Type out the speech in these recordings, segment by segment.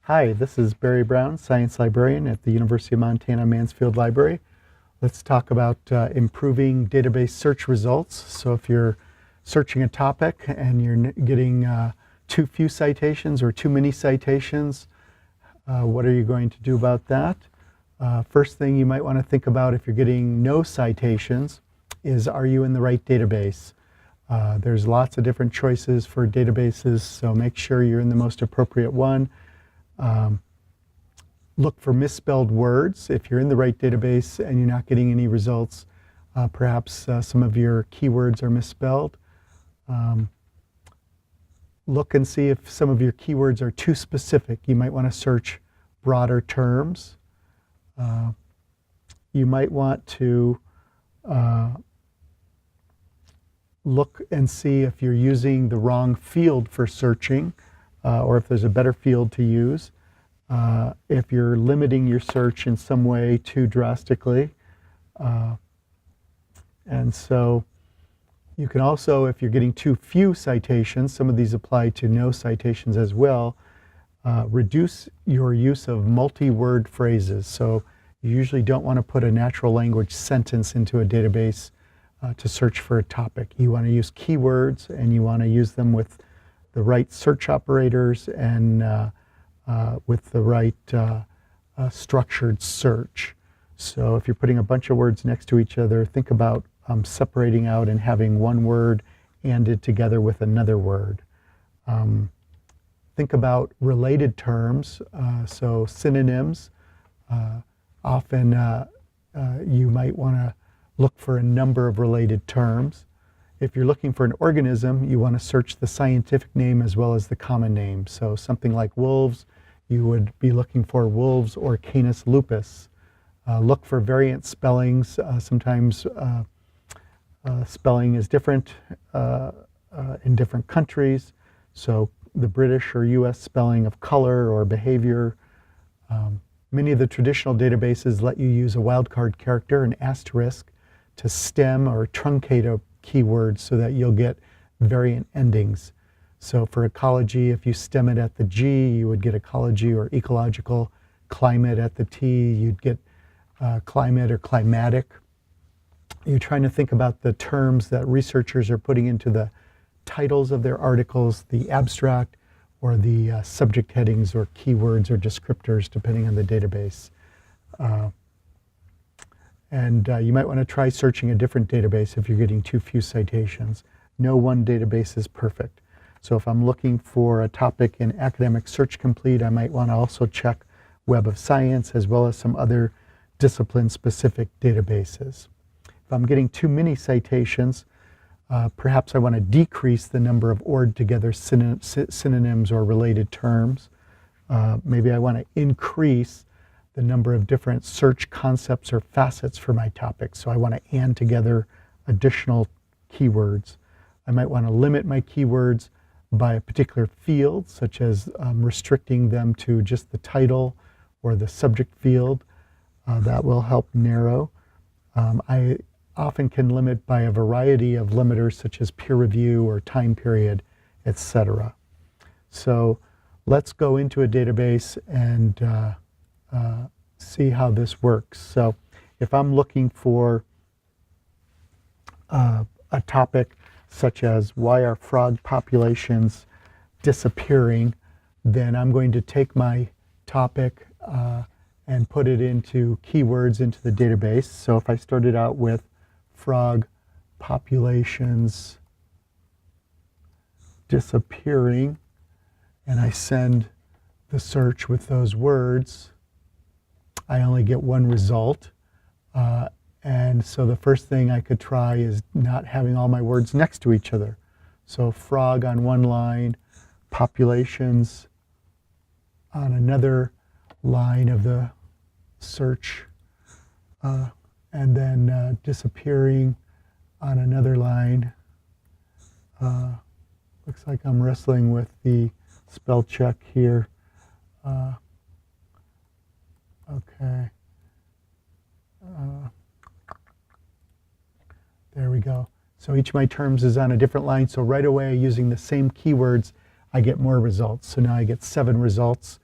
Hi, this is Barry Brown, Science Librarian at the University of Montana Mansfield Library. Let's talk about improving database search results. So if you're searching a topic and you're getting too few citations or too many citations, what are you going to do about that? First thing you might want to think about if you're getting no citations is, are you in the right database? There's lots of different choices for databases, so make sure you're in the most appropriate one. Look for misspelled words. If you're in the right database and you're not getting any results, perhaps some of your keywords are misspelled. Look and see if some of your keywords are too specific. You might want to search broader terms. You might want to look and see if you're using the wrong field for searching, or if there's a better field to use. If you're limiting your search in some way too drastically. And so you can also, if you're getting too few citations, some of these apply to no citations as well, reduce your use of multi-word phrases. So you usually don't want to put a natural language sentence into a database to search for a topic. You want to use keywords, and you want to use them with the right search operators and with the right structured search. So if you're putting a bunch of words next to each other, think about separating out and having one word ANDed together with another word. Think about related terms, so synonyms. Often you might want to look for a number of related terms. If you're looking for an organism, you want to search the scientific name as well as the common name. So something like wolves, you would be looking for wolves or Canis lupus. Look for variant spellings. Sometimes spelling is different in different countries. So the British or US spelling of color or behavior. Many of the traditional databases let you use a wildcard character, an asterisk, to stem or truncate a keyword so that you'll get variant endings. So for ecology, if you stem it at the G, you would get ecology or ecological. Climate at the T, you'd get climate or climatic. You're trying to think about the terms that researchers are putting into the titles of their articles, the abstract, or the subject headings or keywords or descriptors, depending on the database. And you might want to try searching a different database if you're getting too few citations. No one database is perfect. So if I'm looking for a topic in Academic Search Complete, I might want to also check Web of Science as well as some other discipline-specific databases. If I'm getting too many citations, perhaps I want to decrease the number of ORed together synonyms or related terms. Maybe I want to increase the number of different search concepts or facets for my topic. So I want to AND together additional keywords. I might want to limit my keywords by a particular field, such as restricting them to just the title or the subject field. That will help narrow. I often can limit by a variety of limiters, such as peer review or time period, etc. So let's go into a database and see how this works. So if I'm looking for a topic such as why are frog populations disappearing, then I'm going to take my topic and put it into keywords into the database. So if I started out with frog populations disappearing, and I send the search with those words, I only get one result. And so the first thing I could try is not having all my words next to each other. So frog on one line, populations on another line of the search, and then disappearing on another line. Looks like I'm wrestling with the spell check here. Okay. There we go. So each of my terms is on a different line. So right away, using the same keywords, I get more results. So now I get 7 results.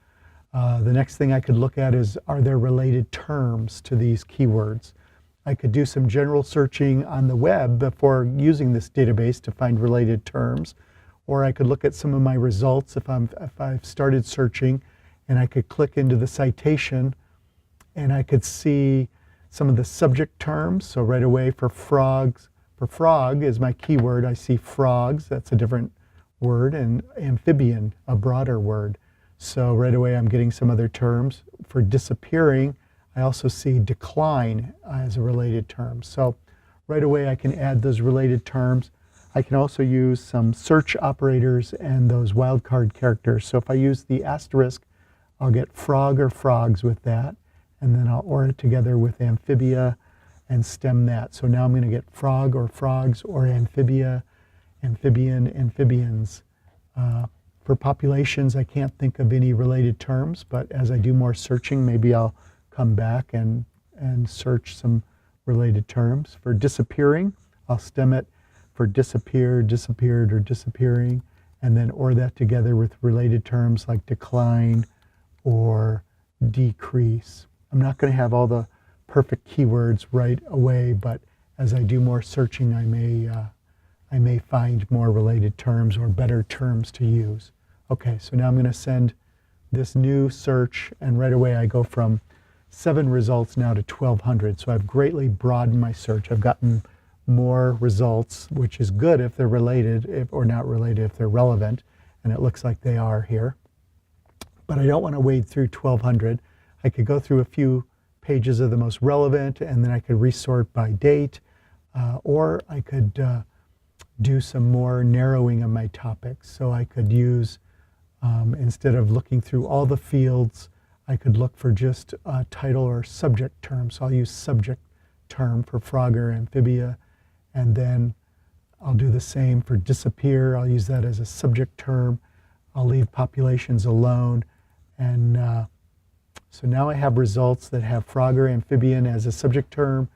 The next thing I could look at is, are there related terms to these keywords? I could do some general searching on the web before using this database to find related terms, or I could look at some of my results if I've started searching, and I could click into the citation and I could see some of the subject terms. So right away for frogs, for frog is my keyword. I see frogs, that's a different word, and amphibian, a broader word. So right away I'm getting some other terms. For disappearing, I also see decline as a related term. So right away I can add those related terms. I can also use some search operators and those wildcard characters. So if I use the asterisk, I'll get frog or frogs with that, and then I'll OR it together with amphibia and stem that. So now I'm going to get frog or frogs or amphibia, amphibian, amphibians. For populations, I can't think of any related terms, but as I do more searching, maybe I'll come back and search some related terms. For disappearing, I'll stem it for disappear, disappeared, or disappearing, and then OR that together with related terms like decline or decrease. I'm not going to have all the perfect keywords right away, but as I do more searching, I may find more related terms or better terms to use. Okay, so now I'm going to send this new search, and right away I go from 7 results now to 1,200. So I've greatly broadened my search. I've gotten more results, which is good if they're related, or not related if they're relevant, and it looks like they are here. But I don't want to wade through 1,200. I could go through a few pages of the most relevant, and then I could resort by date, or I could do some more narrowing of my topics. So I could use, instead of looking through all the fields, I could look for just a title or subject term. So I'll use subject term for frog or amphibia, and then I'll do the same for disappear. I'll use that as a subject term. I'll leave populations alone, and so now I have results that have frog or amphibian as a subject term,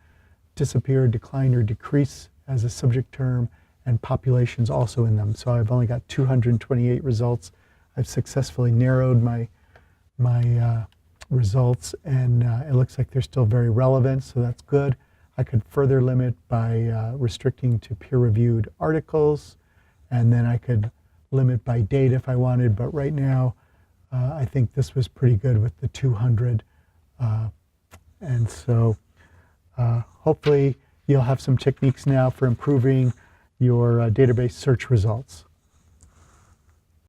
disappear, decline, or decrease as a subject term, and populations also in them. So I've only got 228 results. I've successfully narrowed my results, and it looks like they're still very relevant, so that's good. I could further limit by restricting to peer-reviewed articles, and then I could limit by date if I wanted, but right now I think this was pretty good with the 200. And so hopefully you'll have some techniques now for improving your database search results.